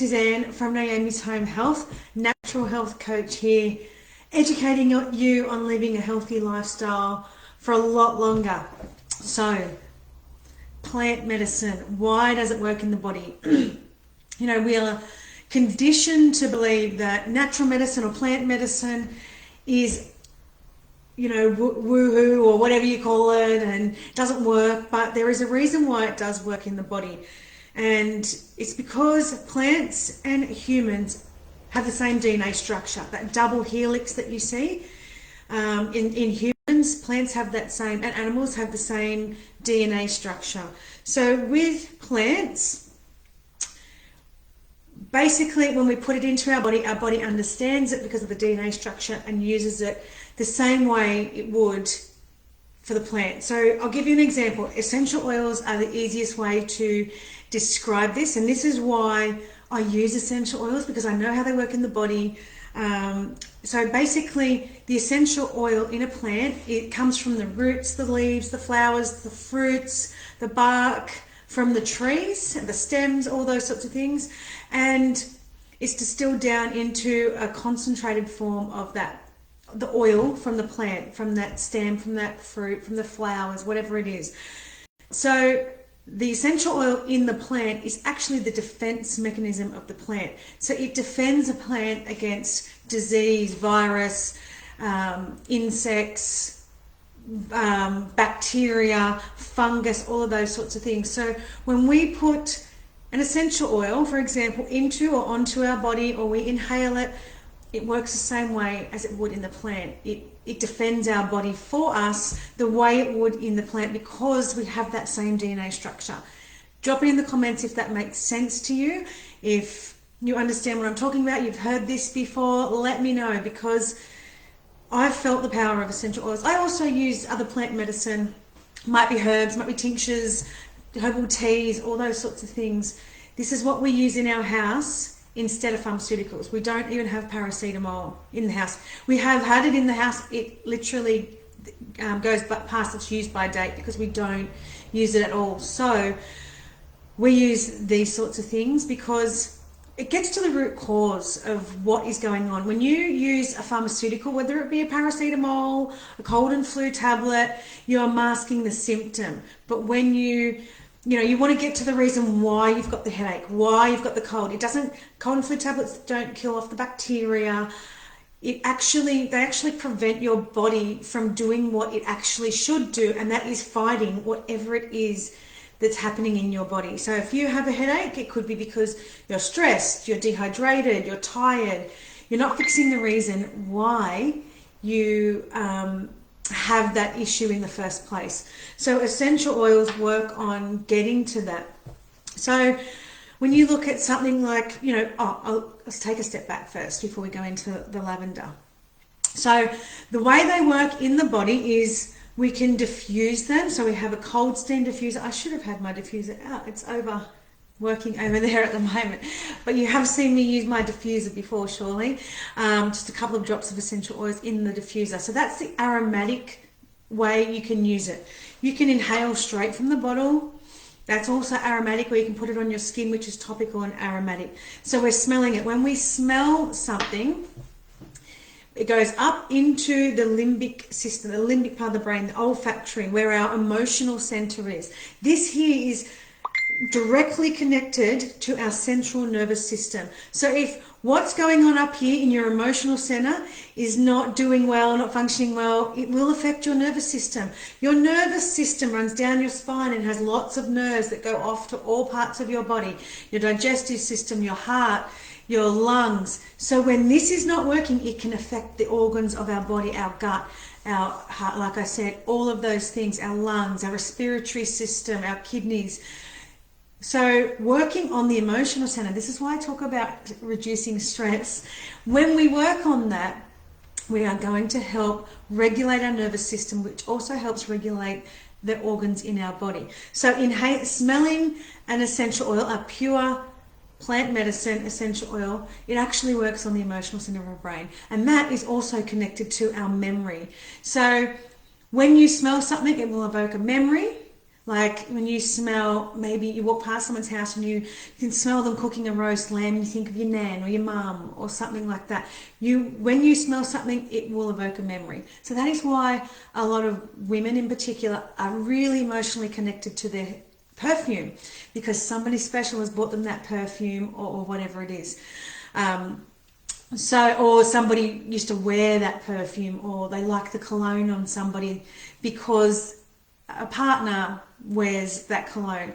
this is Anne from Naomi's Home Health, natural health coach here, educating you on living a healthy lifestyle for a lot longer. So, plant medicine, why does it work in the body? We are conditioned to believe that natural medicine or plant medicine is woohoo or whatever you call it, and doesn't work, but there is a reason why it does work in the body. And it's because plants and humans have the same DNA structure, that double helix that you see. In humans, plants have that same, and animals have the same DNA structure. So with plants, basically when we put it into our body understands it because of the DNA structure and uses it the same way it would for the plant. So I'll give you an example. Essential oils are the easiest way to describe this, and this is why I use essential oils, because I know how they work in the body. So basically, the essential oil in a plant, it comes from the roots, the leaves, the flowers, the fruits, the bark, from the trees, the stems, all those sorts of things, and it's distilled down into a concentrated form of that, the oil from the plant, from that stem, from that fruit, from the flowers, whatever it is. So the essential oil in the plant is actually the defense mechanism of the plant. So it defends a plant against disease, virus, insects, bacteria, fungus, all of those sorts of things. So when we put an essential oil, for example, into or onto our body, or we inhale it, it works the same way as it would in the plant. It defends our body for us the way it would in the plant, because we have that same DNA structure. Drop it in the comments if that makes sense to you. If you understand what I'm talking about, you've heard this before, let me know, because I've felt the power of essential oils. I also use other plant medicine, might be herbs, might be tinctures, herbal teas, all those sorts of things. This is what we use in our house instead of pharmaceuticals. We don't even have paracetamol in the house. We have had it in the house. It literally goes past its use by date because we don't use it at all. So we use these sorts of things because it gets to the root cause of what is going on. When you use a pharmaceutical, whether it be a paracetamol, a cold and flu tablet, you're masking the symptom. But when you want to get to the reason why you've got the headache, why you've got the cold. Cold and flu tablets don't kill off the bacteria. They actually prevent your body from doing what it actually should do, and that is fighting whatever it is that's happening in your body. So if you have a headache, it could be because you're stressed, you're dehydrated, you're tired. You're not fixing the reason why you have that issue in the first place. So essential oils work on getting to that. So when you look at something like, let's take a step back first before we go into the lavender. So the way they work in the body is we can diffuse them. So we have a cold steam diffuser. I should have had my diffuser out. It's working over there at the moment, but you have seen me use my diffuser before, surely. Just a couple of drops of essential oils in the diffuser. So that's the aromatic way you can use it. You can inhale straight from the bottle. That's also aromatic, or you can put it on your skin, which is topical and aromatic. So we're smelling it. When we smell something, it goes up into the limbic system, the limbic part of the brain, the olfactory, where our emotional center is. This here is directly connected to our central nervous system. So if what's going on up here in your emotional center is not doing well, not functioning well, it will affect your nervous system. Your nervous system runs down your spine and has lots of nerves that go off to all parts of your body, your digestive system, your heart, your lungs. So when this is not working, it can affect the organs of our body, our gut, our heart, like I said, all of those things, our lungs, our respiratory system, our kidneys. So working on the emotional center, this is why I talk about reducing stress. When we work on that, we are going to help regulate our nervous system, which also helps regulate the organs in our body. So smelling an essential oil, a pure plant medicine essential oil, it actually works on the emotional center of our brain. And that is also connected to our memory. So when you smell something, it will evoke a memory. Like when you smell, maybe you walk past someone's house and you can smell them cooking a roast lamb, and you think of your nan or your mum or something like that. When you smell something, it will evoke a memory. So that is why a lot of women in particular are really emotionally connected to their perfume, because somebody special has bought them that perfume, or whatever it is. Or somebody used to wear that perfume, or they like the cologne on somebody because a partner wears that cologne.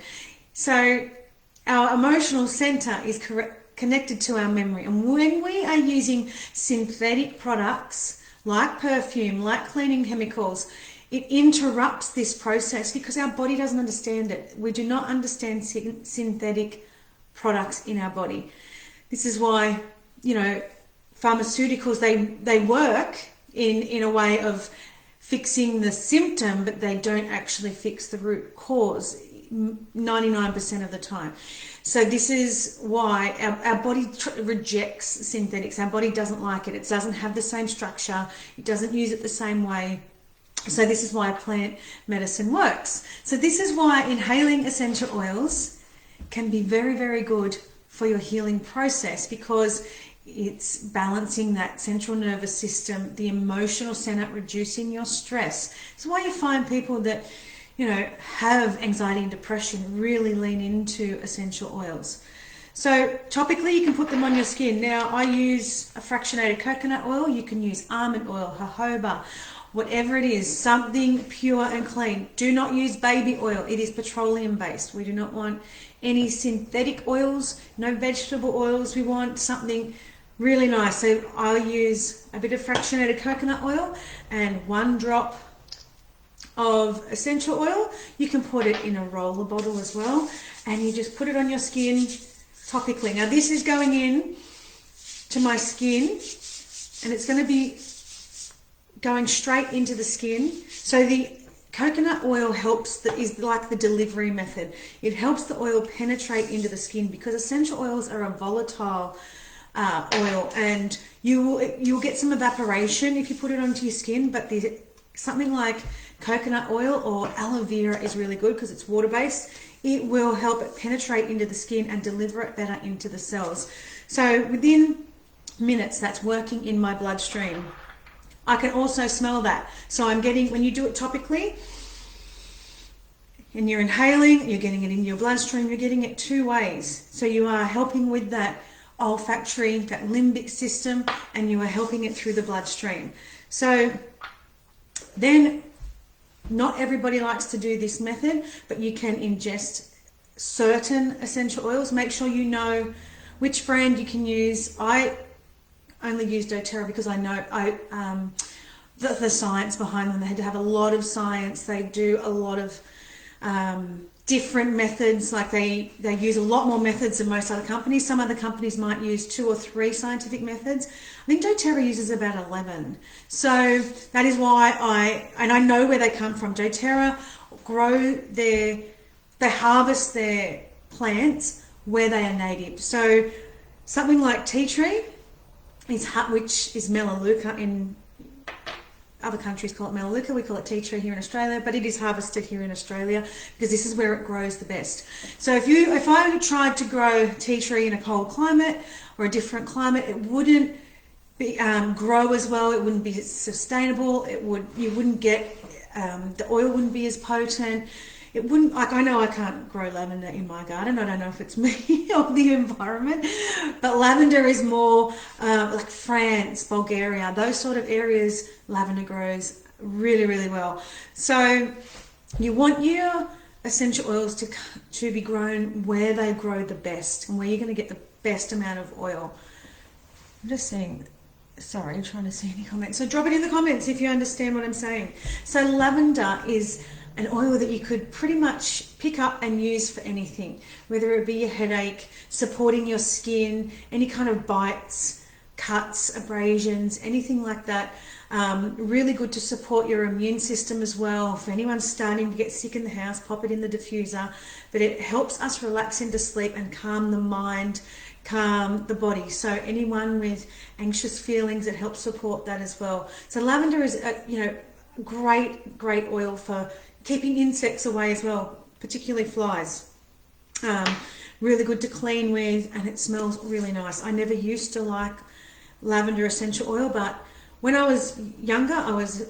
So our emotional center is connected to our memory. And when we are using synthetic products like perfume, like cleaning chemicals, it interrupts this process because our body doesn't understand it. We do not understand synthetic products in our body. This is why, pharmaceuticals, they work in a way of fixing the symptom, but they don't actually fix the root cause 99% of the time. So this is why our body rejects synthetics. Our body doesn't like it. It doesn't have the same structure. It doesn't use it the same way. So this is why plant medicine works. So this is why inhaling essential oils can be very, very good for your healing process, because it's balancing that central nervous system, the emotional center, reducing your stress. It's why you find people that, have anxiety and depression really lean into essential oils. So topically, you can put them on your skin. Now, I use a fractionated coconut oil. You can use almond oil, jojoba, whatever it is, something pure and clean. Do not use baby oil. It is petroleum based. We do not want any synthetic oils, no vegetable oils. We want something really nice. So I'll use a bit of fractionated coconut oil and 1 drop of essential oil. You can put it in a roller bottle as well, and you just put it on your skin topically. Now this is going in to my skin, and it's going to be going straight into the skin. So the coconut oil is like the delivery method. It helps the oil penetrate into the skin, because essential oils are a volatile oil, and you'll get some evaporation if you put it onto your skin. But something like coconut oil or aloe vera is really good because it's water based. It will help it penetrate into the skin and deliver it better into the cells. So within minutes, that's working in my bloodstream. I can also smell that. So I'm getting, when you do it topically and you're inhaling, you're getting it in your bloodstream, you're getting it 2 ways. So you are helping with that olfactory, that limbic system, and you are helping it through the bloodstream. So then, not everybody likes to do this method, but you can ingest certain essential oils. Make sure you know which brand you can use. I only use doTERRA because I know the science behind them. They had to have a lot of science. They do a lot of different methods. Like they use a lot more methods than most other companies. Some other companies might use 2 or 3 scientific methods. I think doTERRA uses about 11. So that is why I know where they come from. doTERRA they harvest their plants where they are native. So something like tea tree, which is Melaleuca. In other countries call it Melaleuca, we call it tea tree here in Australia, but it is harvested here in Australia because this is where it grows the best. So if I tried to grow tea tree in a cold climate or a different climate, it wouldn't grow as well. It wouldn't be sustainable. You wouldn't get the oil wouldn't be as potent. It wouldn't, like, I know I can't grow lavender in my garden. I don't know if it's me or the environment, but lavender is more like France, Bulgaria, those sort of areas. Lavender grows really, really well. So you want your essential oils to be grown where they grow the best and where you're going to get the best amount of oil. I'm just saying. Sorry, I'm trying to see any comments. So drop it in the comments if you understand what I'm saying. So lavender is an oil that you could pretty much pick up and use for anything, whether it be a headache, supporting your skin, any kind of bites, cuts, abrasions, anything like that. Really good to support your immune system as well. For anyone starting to get sick in the house, pop it in the diffuser. But it helps us relax into sleep and calm the mind, calm the body. So anyone with anxious feelings, it helps support that as well. So lavender is great oil for keeping insects away as well, particularly flies. Really good to clean with, and it smells really nice. I never used to like lavender essential oil, but when I was younger, I was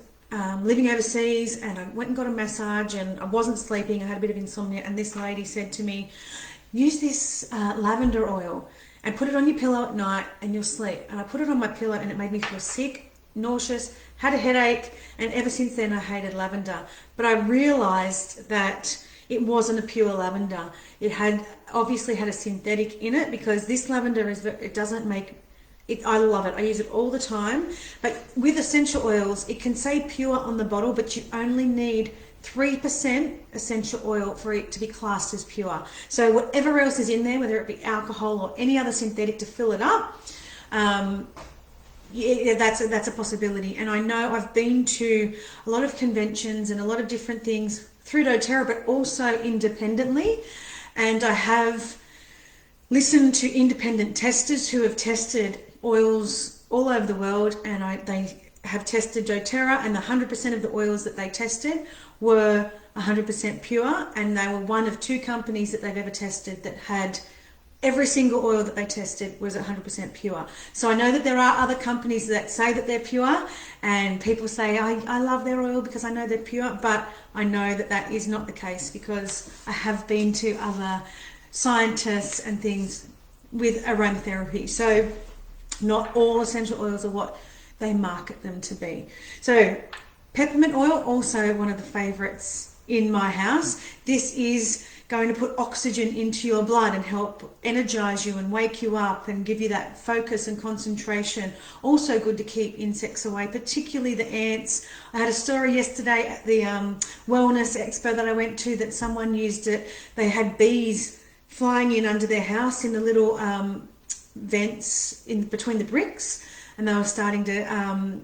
living overseas, and I went and got a massage, and I wasn't sleeping. I had a bit of insomnia, and this lady said to me, use this lavender oil and put it on your pillow at night and you'll sleep. And I put it on my pillow and it made me feel sick, nauseous, had a headache, and ever since then I hated lavender. But I realized that it wasn't a pure lavender. It had obviously had a synthetic in it, because this lavender it doesn't make it. I love it. I use it all the time. But with essential oils, it can say pure on the bottle, but you only need 3% essential oil for it to be classed as pure. So whatever else is in there, whether it be alcohol or any other synthetic to fill it up, yeah, that's a possibility. And I know I've been to a lot of conventions and a lot of different things through doTERRA, but also independently. And I have listened to independent testers who have tested oils all over the world, and they have tested doTERRA, and the 100% of the oils that they tested were 100% pure, and they were one of 2 companies that they've ever tested that had every single oil that they tested was 100% pure. So I know that there are other companies that say that they're pure, and people say, I love their oil because I know they're pure, but I know that that is not the case, because I have been to other scientists and things with aromatherapy. So not all essential oils are what they market them to be. So peppermint oil, also one of the favorites in my house. This is going to put oxygen into your blood and help energize you and wake you up and give you that focus and concentration. Also good to keep insects away, particularly the ants. I had a story yesterday at the wellness expo that I went to that someone used it. They had bees flying in under their house in the little vents in between the bricks, and they were starting to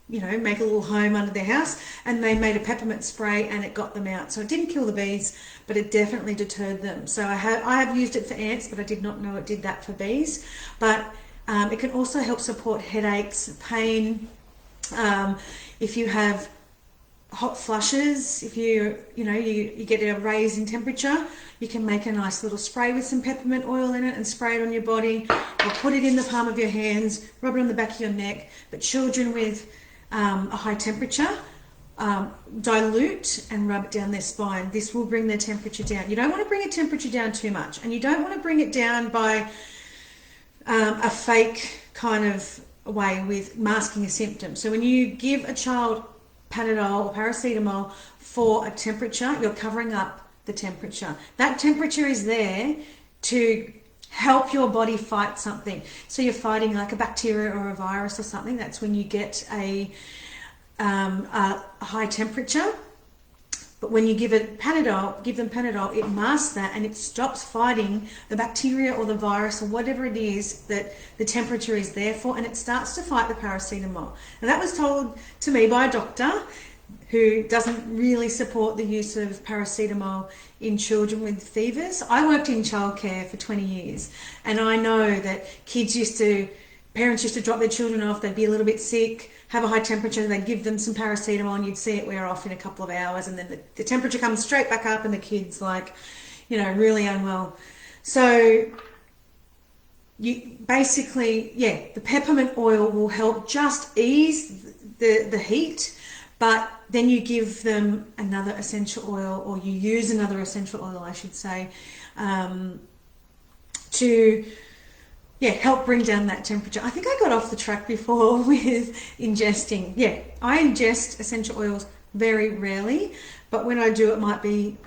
make a little home under their house, and they made a peppermint spray and it got them out. So it didn't kill the bees, but it definitely deterred them. So I have used it for ants, but I did not know it did that for bees. But it can also help support headaches, pain, if you have hot flushes, if you get a raise in temperature, you can make a nice little spray with some peppermint oil in it and spray it on your body, or put it in the palm of your hands, rub it on the back of your neck. But children with a high temperature, dilute and rub it down their spine. This will bring their temperature down. You don't want to bring a temperature down too much, and you don't want to bring it down by a fake kind of way with masking a symptom. So when you give a child Panadol or paracetamol for a temperature, you're covering up the temperature. That temperature is there to help your body fight something. So you're fighting like a bacteria or a virus or something. That's when you get a high temperature. But when you give them Panadol, it masks that and it stops fighting the bacteria or the virus or whatever it is that the temperature is there for, and it starts to fight the paracetamol. And that was told to me by a doctor who doesn't really support the use of paracetamol in children with fevers. I worked in childcare for 20 years, and I know that parents used to drop their children off, they'd be a little bit sick, have a high temperature, and they'd give them some paracetamol, and you'd see it wear off in a couple of hours, and then the temperature comes straight back up and the kid's really unwell. So you basically, the peppermint oil will help just ease the heat, but then you give them another essential oil, or you use another essential oil, I should say, to help bring down that temperature. I think I got off the track before with ingesting. Yeah, I ingest essential oils very rarely, but when I do, it might be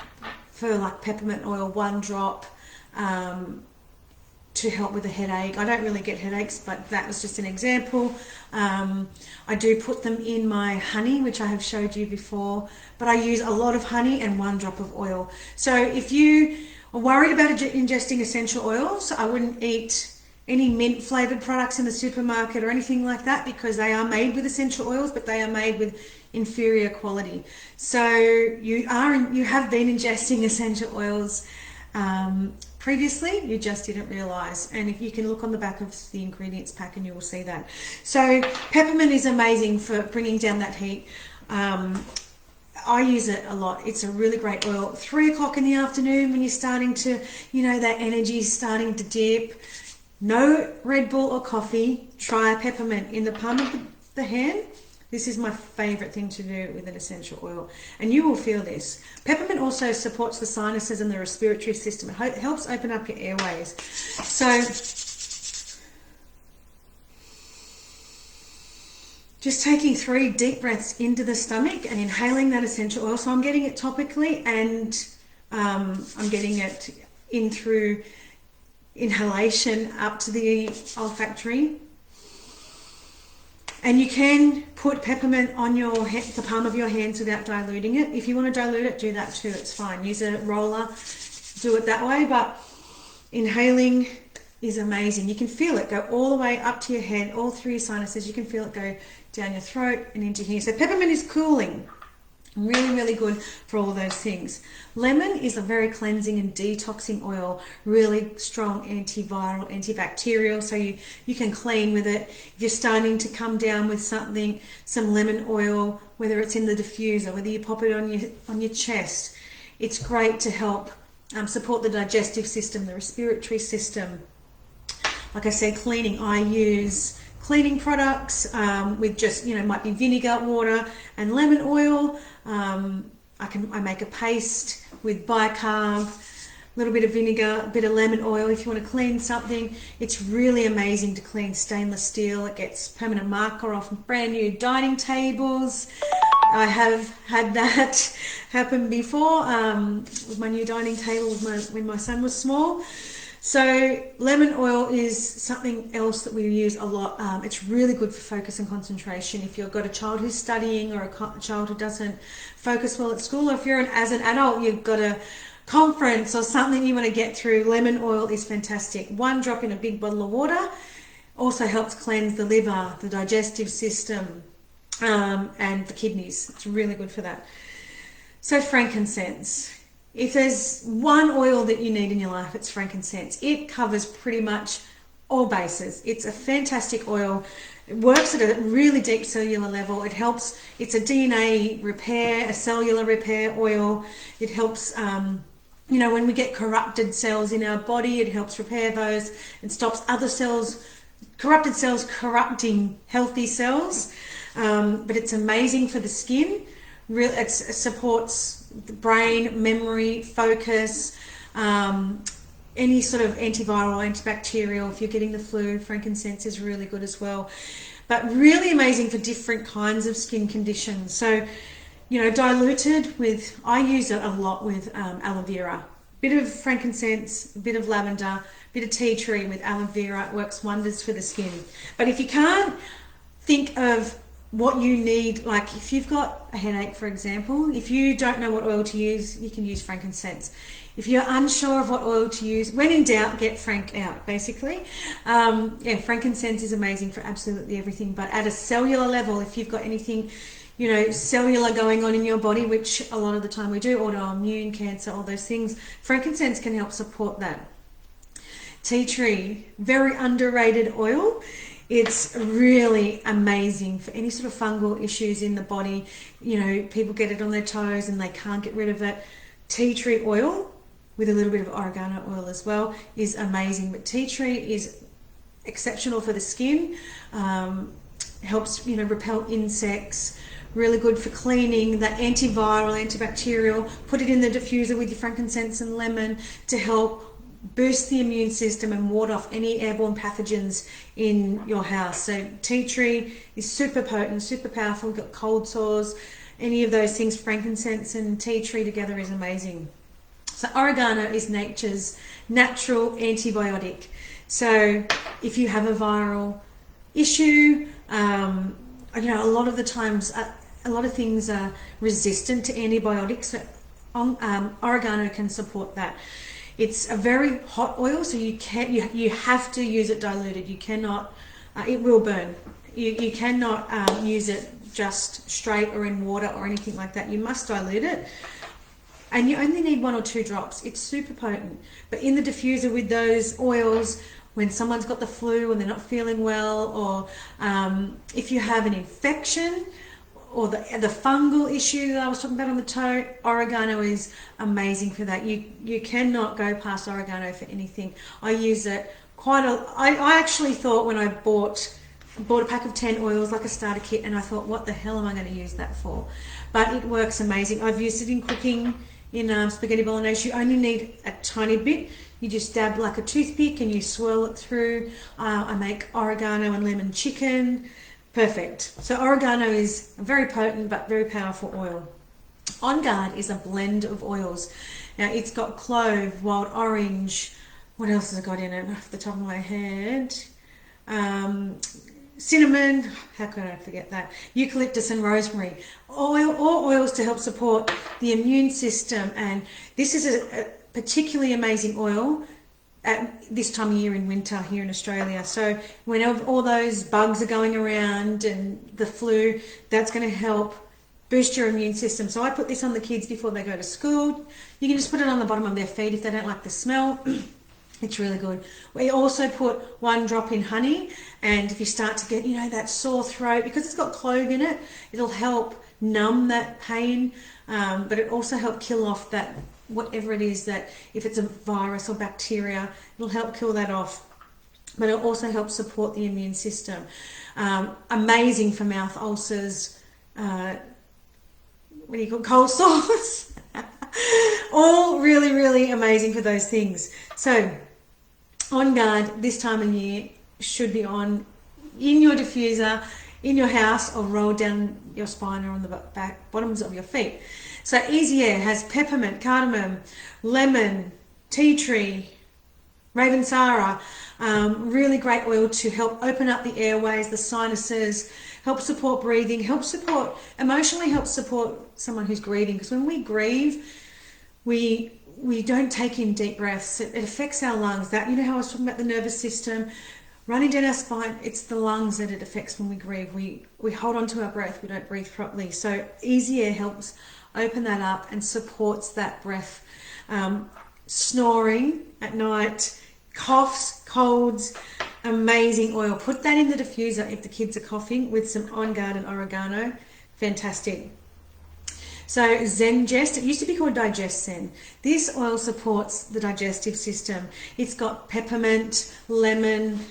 for like peppermint oil, 1 drop, to help with a headache. I don't really get headaches, but that was just an example. I do put them in my honey, which I have showed you before, but I use a lot of honey and 1 drop of oil. So if you are worried about ingesting essential oils, I wouldn't eat any mint flavored products in the supermarket or anything like that, because they are made with essential oils, but they are made with inferior quality. So you have been ingesting essential oils previously, you just didn't realize. And if you can look on the back of the ingredients pack, and you will see that. So peppermint is amazing for bringing down that heat. I use it a lot. It's a really great oil. 3 o'clock in the afternoon when you're starting to, that energy is starting to dip. No Red Bull or coffee. Try a peppermint in the palm of the hand. This is my favorite thing to do with an essential oil. And you will feel this. Peppermint also supports the sinuses and the respiratory system. It helps open up your airways. So just taking 3 deep breaths into the stomach and inhaling that essential oil. So I'm getting it topically and I'm getting it in through inhalation up to the olfactory. And you can put peppermint on the palm of your hands without diluting it. If you want to dilute it, do that too. It's fine. Use a roller, do it that way. But inhaling is amazing. You can feel it go all the way up to your head, all through your sinuses. You can feel it go down your throat and into here. So peppermint is cooling. Really, really good for all of those things. Lemon is a very cleansing and detoxing oil, really strong antiviral, antibacterial, so you can clean with it. If you're starting to come down with something, some lemon oil, whether it's in the diffuser, whether you pop it on your chest, it's great to help support the digestive system, the respiratory system. Like I said, cleaning, I use cleaning products with just, might be vinegar, water and lemon oil. I make a paste with bicarb, a little bit of vinegar, a bit of lemon oil if you want to clean something. It's really amazing to clean stainless steel. It gets permanent marker off brand new dining tables. I have had that happen before with my new dining table when my son was small. So lemon oil is something else that we use a lot. It's really good for focus and concentration. If you've got a child who's studying or a child who doesn't focus well at school, or if you're as an adult, you've got a conference or something you want to get through, lemon oil is fantastic. 1 drop in a big bottle of water also helps cleanse the liver, the digestive system, and the kidneys. It's really good for that. So frankincense. If there's one oil that you need in your life, it's frankincense. It covers pretty much all bases. It's a fantastic oil. It works at a really deep cellular level. It helps, it's a DNA repair, a cellular repair oil. It helps, when we get corrupted cells in our body, it helps repair those and stops other cells, corrupted cells corrupting healthy cells. But it's amazing for the skin. It supports the brain, memory, focus, any sort of antiviral, antibacterial. If you're getting the flu, frankincense is really good as well. But really amazing for different kinds of skin conditions. So, diluted with, I use it a lot with aloe vera. Bit of frankincense, a bit of lavender, bit of tea tree with aloe vera. It works wonders for the skin. But if you can't think of what you need, like if you've got a headache, for example, if you don't know what oil to use, you can use frankincense. If you're unsure of what oil to use, when in doubt, get frank out, basically. Frankincense is amazing for absolutely everything, but at a cellular level, if you've got anything, cellular going on in your body, which a lot of the time we do, autoimmune, cancer, all those things, frankincense can help support that. Tea tree, very underrated oil. It's really amazing for any sort of fungal issues in the body. People get it on their toes and they can't get rid of it. Tea tree oil with a little bit of oregano oil as well is amazing. But tea tree is exceptional for the skin. Helps, repel insects. Really good for cleaning, that antiviral, antibacterial. Put it in the diffuser with your frankincense and lemon to help boost the immune system and ward off any airborne pathogens in your house. So tea tree is super potent, super powerful. Got cold sores, any of those things. Frankincense and tea tree together is amazing. So oregano is nature's natural antibiotic. So if you have a viral issue, a lot of the times a lot of things are resistant to antibiotics. So oregano can support that. It's a very hot oil, so you have to use it diluted. You cannot, it will burn. You cannot use it just straight or in water or anything like that. You must dilute it. And you only need 1 or 2 drops. It's super potent. But in the diffuser with those oils, when someone's got the flu and they're not feeling well, or if you have an infection, the fungal issue that I was talking about on the toe, oregano is amazing for that. You cannot go past oregano for anything. I use it I actually thought when I bought a pack of 10 oils, like a starter kit, and I thought, what the hell am I going to use that for? But it works amazing. I've used it in cooking, in spaghetti bolognese. You only need a tiny bit. You just dab like a toothpick and you swirl it through. I make oregano and lemon chicken. Perfect. So oregano is a very potent but very powerful oil. On Guard is a blend of oils. Now it's got clove, wild orange. What else has it got in it off the top of my head? Cinnamon, how could I forget that? Eucalyptus and rosemary. All oils to help support the immune system. And this is a particularly amazing oil at this time of year in winter here in Australia. So when all those bugs are going around and the flu, that's going to help boost your immune system. So I put this on the kids before they go to school. You can just put it on the bottom of their feet if they don't like the smell. It's really good. We also put 1 drop in honey, and if you start to get, that sore throat, because it's got clove in it, it'll help numb that pain, but it also help kill off that, whatever it is, that if it's a virus or bacteria, it'll help kill that off. But it also helps support the immune system. Amazing for mouth ulcers, cold sores. All really, really amazing for those things. So On Guard this time of year should be on in your diffuser, in your house, or rolled down your spine or on the bottoms of your feet. So Easy Air has peppermint, cardamom, lemon, tea tree, Ravensara, really great oil to help open up the airways, the sinuses, help support breathing, emotionally help support someone who's grieving. Because when we grieve, we don't take in deep breaths. It affects our lungs. That, how I was talking about the nervous system running down our spine, it's the lungs that it affects when we grieve. We hold on to our breath, we don't breathe properly. So Easy Air helps open that up and supports that breath. Snoring at night, coughs, colds, amazing oil. Put that in the diffuser if the kids are coughing with some On Guard and oregano. Fantastic. So Zengest, it used to be called Digest Zen. This oil supports the digestive system. It's got peppermint, lemon,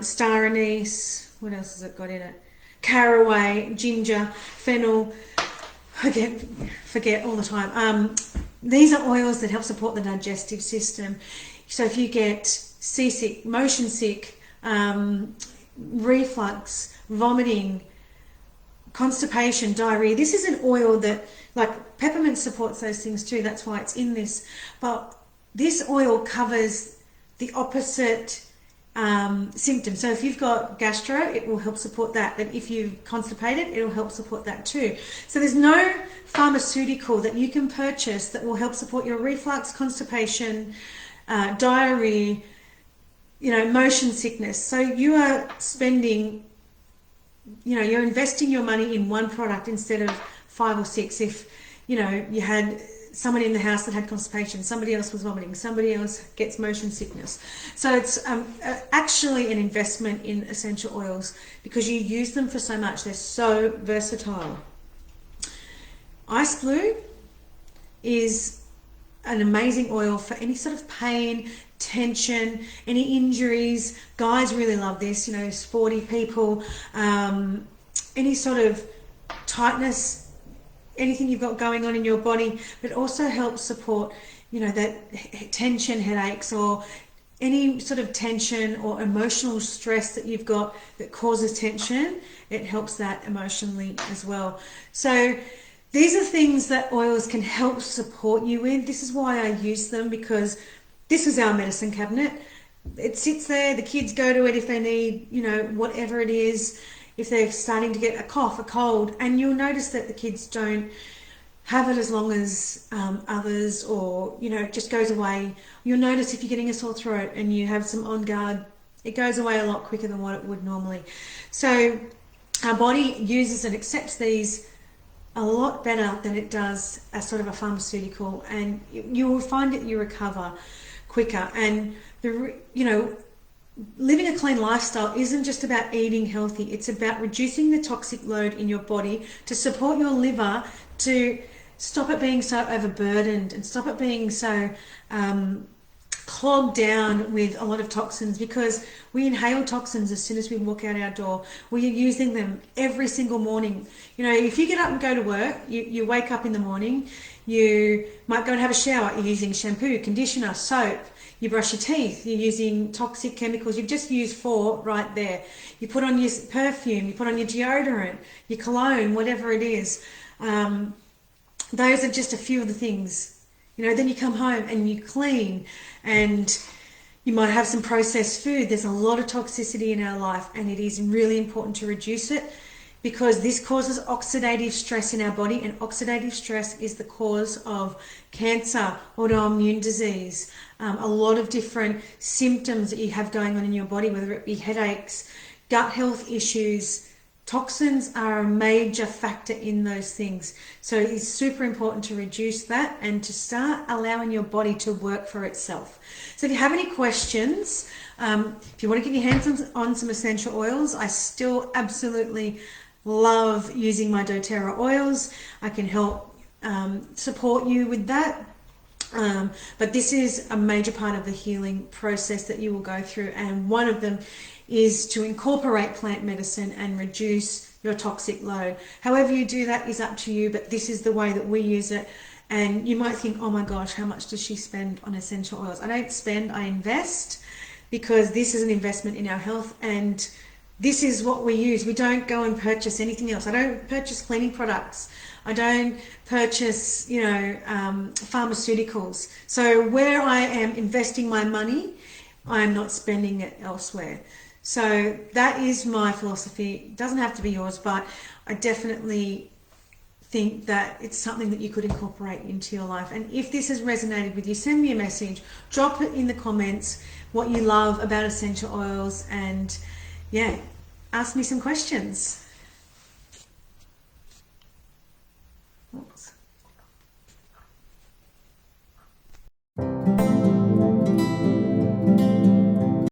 star anise, what else has it got in it? Caraway, ginger, fennel, forget all the time. These are oils that help support the digestive system. So if you get seasick, motion sick, reflux, vomiting, constipation, diarrhea, this is an oil that, like peppermint supports those things too, that's why it's in this. But this oil covers the opposite symptoms. So if you've got gastro, it will help support that. But if you've constipated, it will help support that too. So there's no pharmaceutical that you can purchase that will help support your reflux, constipation, diarrhea, motion sickness. So you are spending, you're investing your money in one product instead of 5 or 6. If, you had someone in the house that had constipation, somebody else was vomiting, somebody else gets motion sickness. So it's actually an investment in essential oils because you use them for so much. They're so versatile. Ice Blue is an amazing oil for any sort of pain, tension, any injuries. Guys really love this, sporty people, any sort of tightness, anything you've got going on in your body, but it also helps support, that tension, headaches, or any sort of tension or emotional stress that you've got that causes tension. It helps that emotionally as well. So these are things that oils can help support you with. This is why I use them, because this is our medicine cabinet. It sits there, the kids go to it if they need, whatever it is, if they're starting to get a cough, a cold, and you'll notice that the kids don't have it as long as others, or, it just goes away. You'll notice if you're getting a sore throat and you have some On Guard, it goes away a lot quicker than what it would normally. So our body uses and accepts these a lot better than it does as sort of a pharmaceutical, and you will find that you recover quicker. And living a clean lifestyle isn't just about eating healthy. It's about reducing the toxic load in your body to support your liver, to stop it being so overburdened and stop it being so clogged down with a lot of toxins, because we inhale toxins as soon as we walk out our door. We are using them every single morning. You know, if you get up and go to work, you wake up in the morning, you might go and have a shower, you're using shampoo, conditioner, soap, you brush your teeth, you're using toxic chemicals. You've just used 4 right there. You put on your perfume, you put on your deodorant, your cologne, whatever it is. Those are just a few of the things. You know, then you come home and you clean, and you might have some processed food. There's a lot of toxicity in our life, and it is really important to reduce it, because this causes oxidative stress in our body, and oxidative stress is the cause of cancer, autoimmune disease, a lot of different symptoms that you have going on in your body, whether it be headaches, gut health issues. Toxins are a major factor in those things. So it's super important to reduce that and to start allowing your body to work for itself. So if you have any questions, if you want to get your hands on some essential oils, I still absolutely love using my doTERRA oils. I can help support you with that. But this is a major part of the healing process that you will go through, and one of them is to incorporate plant medicine and reduce your toxic load. However you do that is up to you, but this is the way that we use it. And you might think, oh my gosh, how much does she spend on essential oils? I don't spend, I invest, because this is an investment in our health, and this is what we use. We don't go and purchase anything else. I don't purchase cleaning products. I don't purchase, pharmaceuticals. So where I am investing my money, I'm not spending it elsewhere. So that is my philosophy. It doesn't have to be yours, but I definitely think that it's something that you could incorporate into your life. And if this has resonated with you, send me a message, drop it in the comments, what you love about essential oils, and ask me some questions. Oops.